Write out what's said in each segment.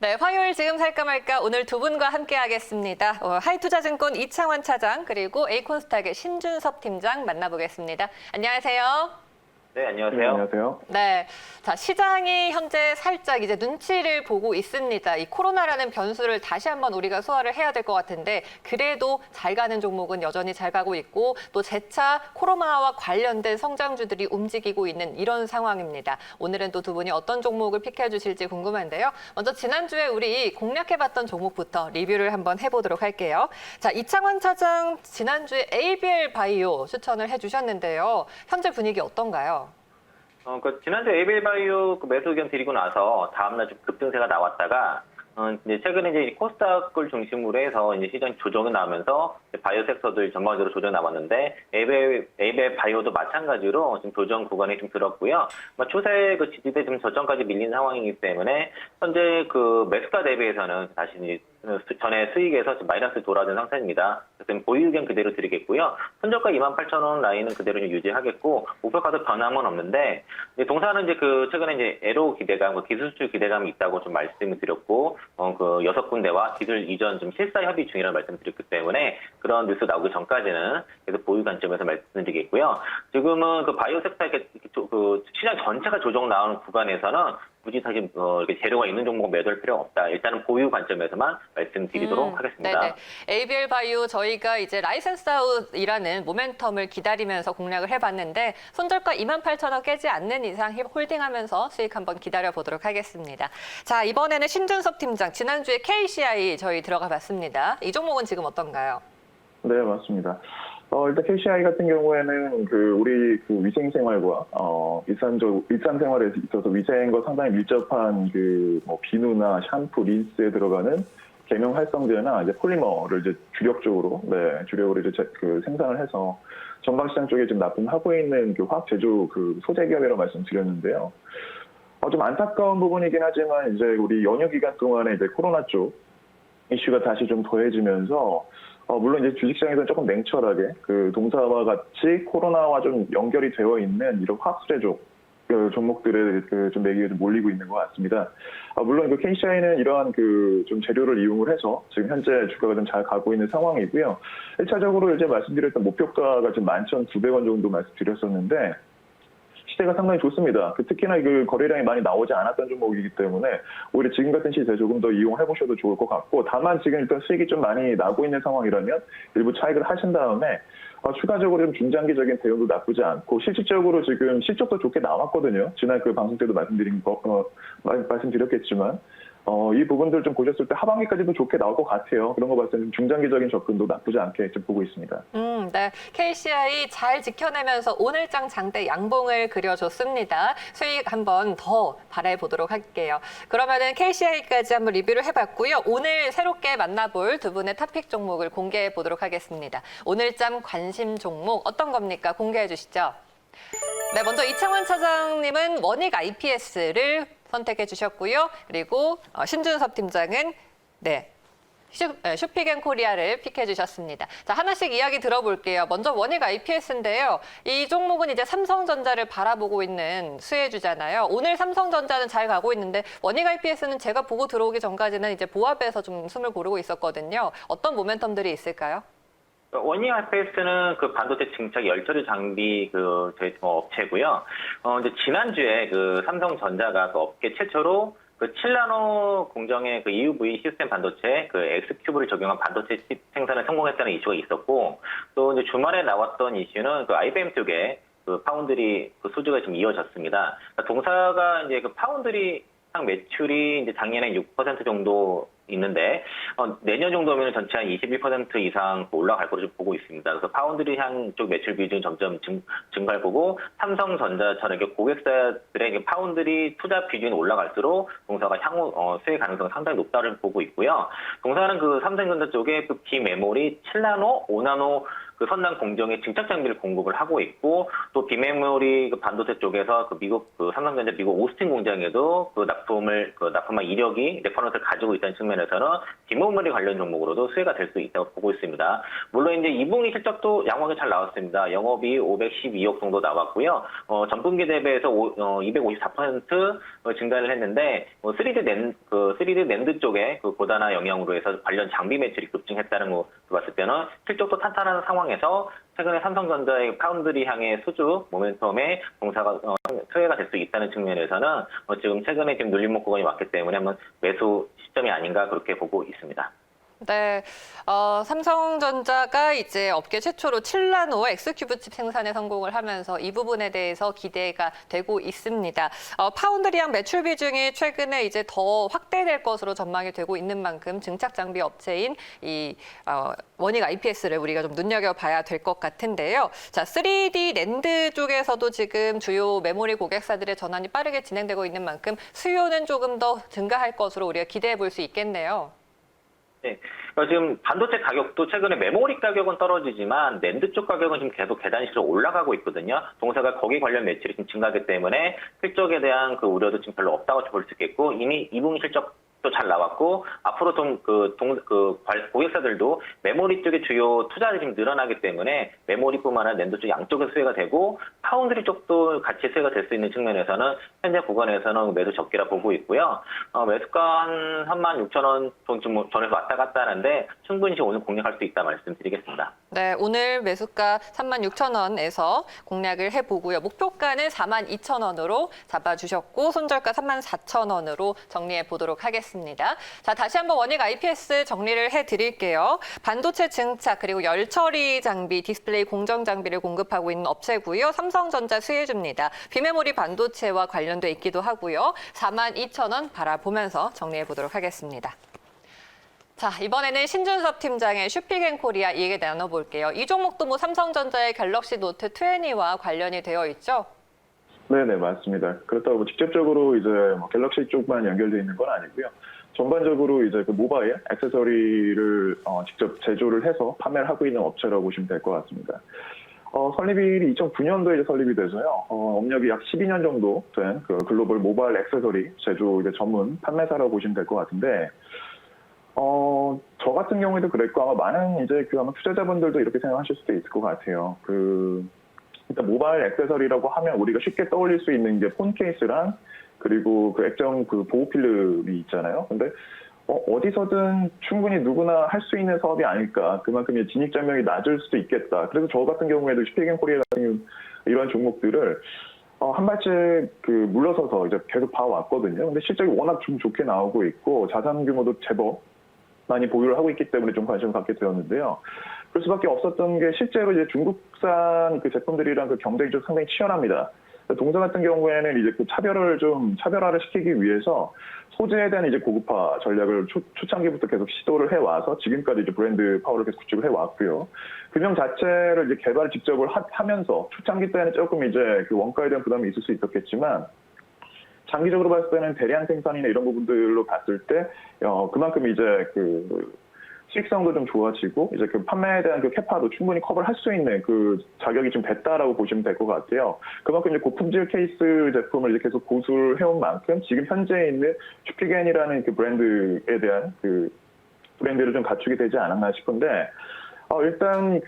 네, 화요일 지금 살까 말까 오늘 두 분과 함께 하겠습니다. 하이투자증권 이창환 차장 그리고 에이콘스탁의 신준섭 팀장 만나보겠습니다. 안녕하세요. 네, 안녕하세요. 네, 안녕하세요. 네, 자 시장이 현재 살짝 이제 눈치를 보고 있습니다. 이 코로나라는 변수를 다시 한번 우리가 소화를 해야 될 것 같은데 그래도 잘 가는 종목은 여전히 잘 가고 있고 또 재차 코로나와 관련된 성장주들이 움직이고 있는 이런 상황입니다. 오늘은 또 두 분이 어떤 종목을 픽해 주실지 궁금한데요. 먼저 지난주에 우리 공략해봤던 종목부터 리뷰를 한번 해보도록 할게요. 자, 이창환 차장 지난주에 ABL 바이오 추천을 해주셨는데요. 현재 분위기 어떤가요? 지난주 에이벨바이오 매수 의견 드리고 나서 다음날 좀 급등세가 나왔다가, 이제 최근에 이제 코스닥을 중심으로 해서 이제 시장 조정이 나오면서 바이오 섹터들 전반적으로 조정이 나왔는데, 에이벨 바이오도 마찬가지로 지금 조정 구간에 좀 들었고요. 추세 그 지지대 좀 저점까지 밀린 상황이기 때문에, 현재 그 매수가 대비해서는 다시 이제 전에 수익에서 마이너스 돌아든 상태입니다. 그래서 보유 의견 그대로 드리겠고요. 손절가 28,000원 라인은 그대로 좀 유지하겠고, 목표가도 변함은 없는데, 이제 동사는 이제 그 최근에 이제 애로 기대감, 기술 수출 기대감이 있다고 좀 말씀을 드렸고, 그 6군데와 기술 이전 좀 실사 협의 중이라는 말씀드렸기 때문에 그런 뉴스 나오기 전까지는 계속 보유 관점에서 말씀드리겠고요. 지금은 그 바이오 섹터 그 시장 전체가 조정 나오는 구간에서는 굳이 사실 이렇게 재료가 있는 종목은 매도할 필요가 없다. 일단은 보유 관점에서만 말씀드리도록 하겠습니다. 네네. ABL 바이오 저희가 이제 라이센스 아웃이라는 모멘텀을 기다리면서 공략을 해봤는데 손절가 28,000원 깨지 않는 이상 홀딩하면서 수익 한번 기다려 보도록 하겠습니다. 자, 이번에는 신준섭 팀장 지난주에 KCI 저희 들어가 봤습니다. 이 종목은 지금 어떤가요? 네, 맞습니다. 일단 KCI 같은 경우에는 우리 위생생활과 일상생활에 있어서 위생과 상당히 밀접한 비누나 샴푸, 린스에 들어가는 계명 활성제나 이제 폴리머를 이제 주력으로 이제 생산을 해서 전방시장 쪽에 좀 납품하고 있는 화학 제조 소재 기업이라고 말씀드렸는데요. 좀 안타까운 부분이긴 하지만 이제 우리 연휴 기간 동안에 이제 코로나 쪽 이슈가 다시 좀 더해지면서 물론 이제 주식시장에서는 조금 냉철하게 동사와 같이 코로나와 좀 연결이 되어 있는 이런 화학수제 쪽 종목들의 좀 매기에 좀 몰리고 있는 것 같습니다. 물론 KCI는 이러한 좀 재료를 이용을 해서 지금 현재 주가가 좀 잘 가고 있는 상황이고요. 1차적으로 이제 말씀드렸던 목표가가 지금 11,900원 정도 말씀드렸었는데 시세가 상당히 좋습니다. 특히나 거래량이 많이 나오지 않았던 종목이기 때문에 오히려 지금 같은 시세 조금 더 이용해 보셔도 좋을 것 같고, 다만 지금 일단 수익이 좀 많이 나고 있는 상황이라면 일부 차익을 하신 다음에 추가적으로 좀 중장기적인 대응도 나쁘지 않고, 실질적으로 지금 실적도 좋게 나왔거든요. 지난 방송 때도 말씀드렸겠지만 이 부분들 좀 보셨을 때 하반기까지도 좋게 나올 것 같아요. 그런 거 봤을 때 중장기적인 접근도 나쁘지 않게 좀 보고 있습니다. 네. KCI 잘 지켜내면서 오늘장 장대 양봉을 그려줬습니다. 수익 한번 더 바라보도록 할게요. 그러면은 KCI까지 한번 리뷰를 해봤고요. 오늘 새롭게 만나볼 두 분의 탑픽 종목을 공개해 보도록 하겠습니다. 오늘장 관심 종목 어떤 겁니까? 공개해 주시죠. 네, 먼저 이창환 차장님은 원익 IPS를 선택해 주셨고요. 그리고 신준섭 팀장은 슈피겐코리아를 픽해 주셨습니다. 자, 하나씩 이야기 들어볼게요. 먼저 원익 IPS인데요. 이 종목은 이제 삼성전자를 바라보고 있는 수혜주잖아요. 오늘 삼성전자는 잘 가고 있는데 원익 IPS는 제가 보고 들어오기 전까지는 이제 보합에서 좀 숨을 고르고 있었거든요. 어떤 모멘텀들이 있을까요? 원익 IPS는 반도체 증착 열처리 장비 업체고요. 이제 지난주에 삼성전자가 업계 최초로 7나노 공정의 EUV 시스템 반도체 X큐브를 적용한 반도체 칩 생산에 성공했다는 이슈가 있었고, 또 이제 주말에 나왔던 이슈는 IBM 쪽에 파운드리 수주가 지금 이어졌습니다. 동사가 이제 파운드리 매출이 이제 작년에 6% 정도 있는데 내년 정도면 전체 한 21% 이상 올라갈 거로 좀 보고 있습니다. 그래서 파운드리 향 쪽 매출 비중이 점점 증가할 거고, 삼성전자처럼 고객사들의 파운드리 투자 비중이 올라갈수록 동사가 향후 수혜 가능성이 상당히 높다를 보고 있고요. 동사는 삼성전자 쪽에 비메모리 7나노, 5나노 그 선단 공정에 증착 장비를 공급을 하고 있고 또 비메모리 그 반도체 쪽에서 그 미국 그 삼성전자 미국 오스틴 공장에도 그 납품한 이력이 레퍼런스를 가지고 있다는 측면에서는 비메모리 관련 종목으로도 수혜가 될 수 있다고 보고 있습니다. 물론 이제 2분기 실적도 양호하게 잘 나왔습니다. 영업이 512억 정도 나왔고요. 전분기 대비해서 254% 증가를 했는데 3D 낸드 쪽에 그 고단화 영향으로 해서 관련 장비 매출이 급증했다는 거 봤을 때는 실적도 탄탄한 상황에서 최근에 삼성전자의 파운드리 향의 수주 모멘텀에 동사가 수혜가 될 수 있다는 측면에서는 지금 최근에 지금 눌림목 구간이 왔기 때문에 한번 매수 시점이 아닌가 그렇게 보고 있습니다. 네, 삼성전자가 이제 업계 최초로 7나노 X큐브 칩 생산에 성공을 하면서 이 부분에 대해서 기대가 되고 있습니다. 파운드리향 매출 비중이 최근에 이제 더 확대될 것으로 전망이 되고 있는 만큼 증착 장비 업체인 이 원익 IPS를 우리가 좀 눈여겨봐야 될 것 같은데요. 자, 3D 낸드 쪽에서도 지금 주요 메모리 고객사들의 전환이 빠르게 진행되고 있는 만큼 수요는 조금 더 증가할 것으로 우리가 기대해 볼 수 있겠네요. 네. 지금 반도체 가격도 최근에 메모리 가격은 떨어지지만 낸드 쪽 가격은 지금 계속 계단식으로 올라가고 있거든요. 동사가 거기 관련 매출이 좀 증가하기 때문에 실적에 대한 그 우려도 지금 별로 없다고 볼 수 있겠고 이미 2분기 실적도 잘 나왔고 앞으로 고객사들도 메모리 쪽의 주요 투자를 지금 늘어나기 때문에 메모리뿐만 아니라 낸드 쪽 양쪽에서 수혜가 되고 파운드리 쪽도 같이 수혜가 될 수 있는 측면에서는 현재 구간에서는 매수 적기라 보고 있고요. 매수가 한 36,000원 전에서 왔다 갔다 하는데 충분히 오늘 공략할 수 있다 말씀드리겠습니다. 네, 오늘 매수가 36,000원에서 공략을 해보고요. 목표가는 42,000원으로 잡아주셨고 손절가 34,000원으로 정리해 보도록 하겠습니다. 자, 다시 한번 원익 IPS 정리를 해드릴게요. 반도체 증착 그리고 열처리 장비, 디스플레이 공정 장비를 공급하고 있는 업체고요. 삼성전자 수혜주입니다. 비메모리 반도체와 관련돼 있기도 하고요. 42,000원 바라보면서 정리해 보도록 하겠습니다. 자, 이번에는 신준섭 팀장의 슈픽앤코리아 이 얘기 나눠볼게요. 이 종목도 뭐 삼성전자의 갤럭시 노트 20와 관련이 되어 있죠? 네네, 맞습니다. 그렇다고 뭐 직접적으로 이제 뭐 갤럭시 쪽만 연결되어 있는 건 아니고요. 전반적으로 이제 그 모바일 액세서리를 직접 제조를 해서 판매를 하고 있는 업체라고 보시면 될 것 같습니다. 설립일이 2009년도에 이제 설립이 돼서요. 업력이 약 12년 정도 된 그 글로벌 모바일 액세서리 제조 이제 전문 판매사라고 보시면 될 것 같은데, 저 같은 경우에도 그랬고 아마 많은 이제 아마 투자자분들도 이렇게 생각하실 수도 있을 것 같아요. 일단 모바일 액세서리라고 하면 우리가 쉽게 떠올릴 수 있는 게 폰 케이스랑 그리고 그 액정 그 보호 필름이 있잖아요. 근데 어디서든 충분히 누구나 할 수 있는 사업이 아닐까. 그만큼 진입 장벽이 낮을 수도 있겠다. 그래서 저 같은 경우에도 슈픽앤코리아 같은 이러한 종목들을 한 발짝 물러서서 이제 계속 봐왔거든요. 근데 실적이 워낙 좀 좋게 나오고 있고 자산 규모도 제법 많이 보유를 하고 있기 때문에 좀 관심을 갖게 되었는데요. 그럴 수밖에 없었던 게 실제로 이제 중국산 그 제품들이랑 그 경쟁이 좀 상당히 치열합니다. 동사 같은 경우에는 이제 그 차별화를 시키기 위해서 소재에 대한 이제 고급화 전략을 초창기부터 계속 시도를 해와서 지금까지 이제 브랜드 파워를 계속 구축을 해왔고요. 금형 자체를 이제 개발 직접을 하면서 초창기 때는 조금 이제 그 원가에 대한 부담이 있을 수 있었겠지만 장기적으로 봤을 때는 대량 생산이나 이런 부분들로 봤을 때 그만큼 이제 수익성도 좀 좋아지고 이제 그 판매에 대한 그 캐파도 충분히 커버를 할 수 있는 그 자격이 좀 됐다라고 보시면 될 것 같아요. 그만큼 이제 고품질 케이스 제품을 이제 계속 고수를 해온 만큼 지금 현재 있는 슈피겐이라는 그 브랜드에 대한 그 브랜드를 좀 갖추게 되지 않았나 싶은데 일단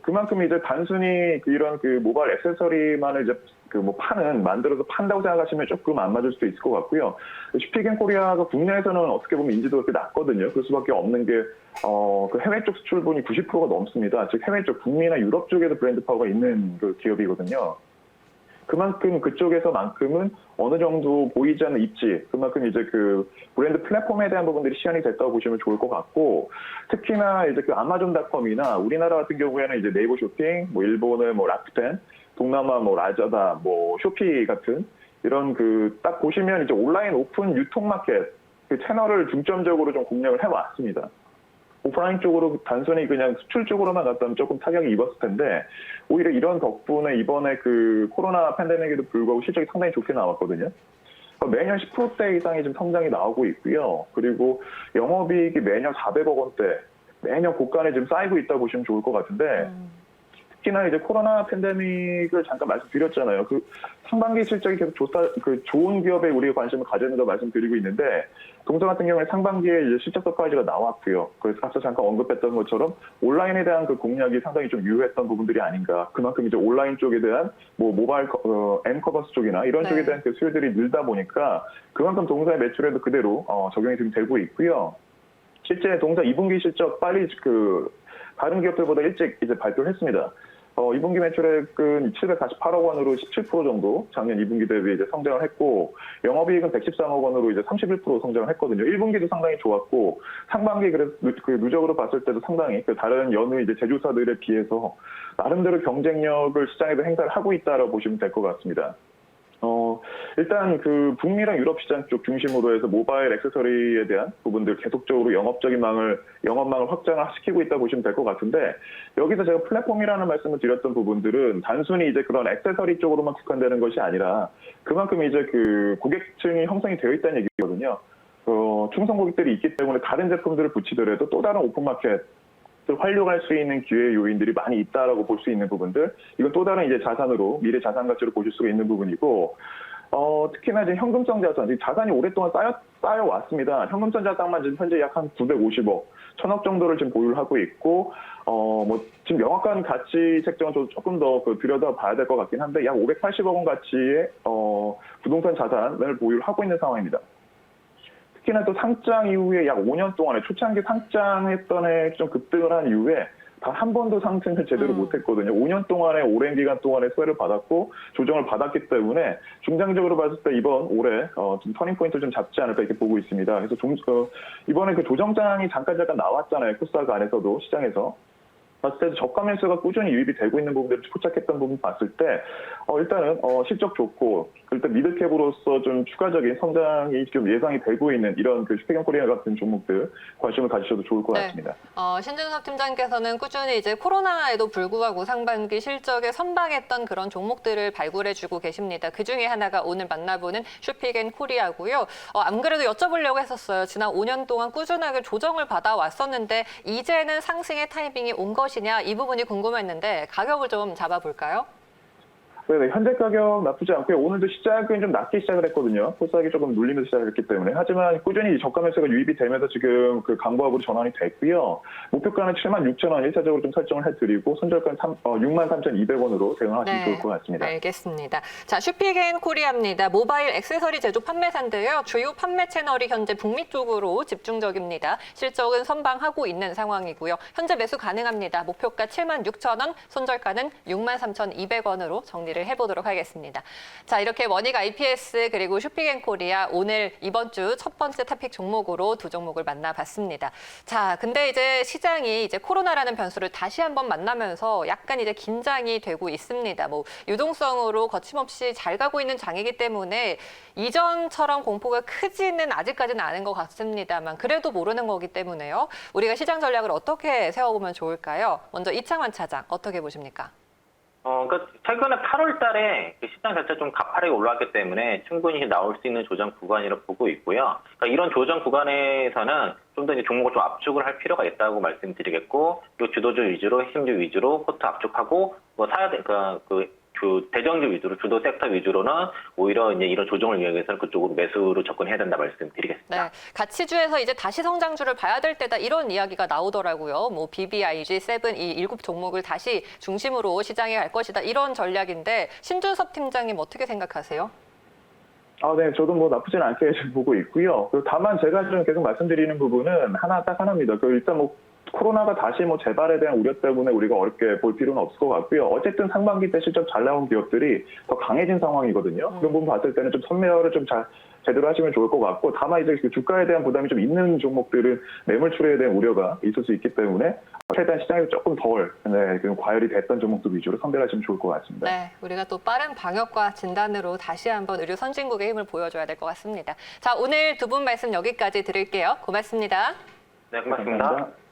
그만큼 이제 단순히 이런 모바일 액세서리만을 이제 만들어서 판다고 생각하시면 조금 안 맞을 수도 있을 것 같고요. 슈픽앤코리아가 국내에서는 어떻게 보면 인지도가 꽤 낮거든요. 그럴 수밖에 없는 게, 그 해외 쪽 수출분이 90%가 넘습니다. 즉, 해외 쪽, 북미나 유럽 쪽에도 브랜드 파워가 있는 그 기업이거든요. 그만큼 그쪽에서만큼은 어느 정도 보이지 않는 입지, 그만큼 이제 그 브랜드 플랫폼에 대한 부분들이 시연이 됐다고 보시면 좋을 것 같고, 특히나 이제 그 아마존닷컴이나 우리나라 같은 경우에는 이제 네이버 쇼핑, 일본의 라쿠텐, 동남아 라자다, 쇼피 같은 이런 딱 보시면 이제 온라인 오픈 유통 마켓 그 채널을 중점적으로 좀 공략을 해왔습니다. 오프라인 쪽으로 단순히 그냥 수출 쪽으로만 갔다면 조금 타격이 입었을 텐데 오히려 이런 덕분에 이번에 그 코로나 팬데믹에도 불구하고 실적이 상당히 좋게 나왔거든요. 매년 10%대 이상의 지금 성장이 나오고 있고요. 그리고 영업이익이 매년 400억 원대 매년 고간에 지금 쌓이고 있다고 보시면 좋을 것 같은데 특히나 이제 코로나 팬데믹을 잠깐 말씀드렸잖아요. 그 상반기 실적이 계속 좋은 기업에 우리가 관심을 가지는 거 말씀드리고 있는데 동사 같은 경우에 상반기에 이제 실적 서프라이즈가 나왔고요. 그래서 앞서 잠깐 언급했던 것처럼 온라인에 대한 그 공략이 상당히 좀 유효했던 부분들이 아닌가. 그만큼 이제 온라인 쪽에 대한 뭐 모바일 엠커머스 쪽이나 이런 네. 쪽에 대한 그 수요들이 늘다 보니까 그만큼 동사의 매출에도 그대로 적용이 지금 되고 있고요. 실제 동사 2분기 실적 빨리 다른 기업들보다 일찍 이제 발표를 했습니다. 2분기 매출액은 748억 원으로 17% 정도 작년 2분기 대비 이제 성장을 했고, 영업이익은 113억 원으로 이제 31% 성장을 했거든요. 1분기도 상당히 좋았고, 상반기 그래서 누적으로 봤을 때도 상당히 다른 여느 이제 제조사들에 비해서 나름대로 경쟁력을 시장에도 행사를 하고 있다라고 보시면 될 것 같습니다. 일단 북미랑 유럽 시장 쪽 중심으로 해서 모바일 액세서리에 대한 부분들 계속적으로 영업망을 확장을 시키고 있다 보시면 될 것 같은데, 여기서 제가 플랫폼이라는 말씀을 드렸던 부분들은 단순히 이제 그런 액세서리 쪽으로만 국한되는 것이 아니라 그만큼 이제 고객층이 형성이 되어 있다는 얘기거든요. 충성 고객들이 있기 때문에 다른 제품들을 붙이더라도 또 다른 오픈마켓 활용할 수 있는 기회 요인들이 많이 있다라고 볼 수 있는 부분들, 이건 또 다른 이제 자산으로 미래 자산 가치로 보실 수가 있는 부분이고, 특히나 이제 현금성 자산, 자산이 오랫동안 쌓여 왔습니다. 현금성 자산만 지금 현재 약 한 950억, 1000억 정도를 지금 보유를 하고 있고, 지금 명확한 가치 책정은 조금 더 들여다봐야 될 것 같긴 한데, 약 580억 원 가치의 부동산 자산을 보유를 하고 있는 상황입니다. 특히나 또 상장 이후에 약 5년 동안에 초창기 상장했던 해 좀 급등을 한 이후에 단 한 번도 상승을 제대로 못했거든요. 5년 동안에 오랜 기간 동안에 수혜를 받았고 조정을 받았기 때문에 중장기적으로 봤을 때 이번 올해 좀 터닝 포인트를 좀 잡지 않을까 이렇게 보고 있습니다. 그래서 이번에 조정장이 잠깐 나왔잖아요. 코스닥 안에서도 시장에서. 봤을 때 저가 매수가 꾸준히 유입이 되고 있는 부분들 포착했던 부분 봤을 때 일단은 실적 좋고 일단 미드캡으로서 좀 추가적인 성장이 좀 예상이 되고 있는 이런 슈퍼경코리아 같은 종목들 관심을 가지셔도 좋을 것 같습니다. 신준섭 팀장께서는 꾸준히 이제 코로나에도 불구하고 상반기 실적에 선방했던 그런 종목들을 발굴해주고 계십니다. 그 중에 하나가 오늘 만나보는 슈픽앤코리아고요. 안 그래도 여쭤보려고 했었어요. 지난 5년 동안 꾸준하게 조정을 받아왔었는데 이제는 상승의 타이밍이 온 것이냐, 이 부분이 궁금했는데 가격을 좀 잡아볼까요? 네, 현재 가격 나쁘지 않고요. 오늘도 시작은 좀 낮게 시작을 했거든요. 코스닥이 조금 눌리면서 시작을 했기 때문에. 하지만 꾸준히 저가 매수가 유입이 되면서 지금 강보합으로 전환이 됐고요. 목표가는 76,000원 1차적으로 좀 설정을 해드리고 손절가는 63,200원으로 대응하시면 좋을 것 같습니다. 알겠습니다. 자, 슈픽앤코리아입니다. 모바일 액세서리 제조 판매사인데요. 주요 판매 채널이 현재 북미 쪽으로 집중적입니다. 실적은 선방하고 있는 상황이고요. 현재 매수 가능합니다. 목표가 76,000원, 손절가는 63,200원으로 정리를 해보도록 하겠습니다. 자, 이렇게 머닉 IPS 그리고 슈픽앤코리아 오늘 이번 주 첫 번째 토픽 종목으로 두 종목을 만나봤습니다. 자, 근데 이제 시장이 이제 코로나라는 변수를 다시 한번 만나면서 약간 이제 긴장이 되고 있습니다. 유동성으로 거침없이 잘 가고 있는 장이기 때문에 이전처럼 공포가 크지는 아직까지는 않은 것 같습니다만 그래도 모르는 거기 때문에요. 우리가 시장 전략을 어떻게 세워보면 좋을까요? 먼저 이창환 차장 어떻게 보십니까? 그러니까 최근에 8월 달에 시장 자체가 좀 가파르게 올라왔기 때문에 충분히 나올 수 있는 조정 구간이라고 보고 있고요. 그러니까 이런 조정 구간에서는 좀 더 종목을 좀 압축을 할 필요가 있다고 말씀드리겠고, 또 주도주 위주로, 핵심주 위주로 포트 압축하고, 대정주 위주로, 주도 섹터 위주로는 오히려 이제 이런 조정을 이용해서는 그쪽으로 매수로 접근해야 된다 말씀드리겠습니다. 네, 가치주에서 이제 다시 성장주를 봐야 될 때다 이런 이야기가 나오더라고요. BBIG, 세븐 이 7종목을 다시 중심으로 시장에 갈 것이다 이런 전략인데 신준섭 팀장님 어떻게 생각하세요? 네, 저도 나쁘진 않게 보고 있고요. 다만 제가 좀 계속 말씀드리는 부분은 하나입니다. 일단 코로나가 다시 재발에 대한 우려 때문에 우리가 어렵게 볼 필요는 없을 것 같고요. 어쨌든 상반기 때 실적 잘 나온 기업들이 더 강해진 상황이거든요. 그런 부분 봤을 때는 좀 선매화를 좀 제대로 하시면 좋을 것 같고, 다만 이제 주가에 대한 부담이 좀 있는 종목들은 매물출에 대한 우려가 있을 수 있기 때문에 최대한 시장에서 조금 덜 과열이 됐던 종목들 위주로 선별하시면 좋을 것 같습니다. 네, 우리가 또 빠른 방역과 진단으로 다시 한번 의료 선진국의 힘을 보여줘야 될 것 같습니다. 자, 오늘 두 분 말씀 여기까지 드릴게요. 고맙습니다. 네, 고맙습니다. 감사합니다.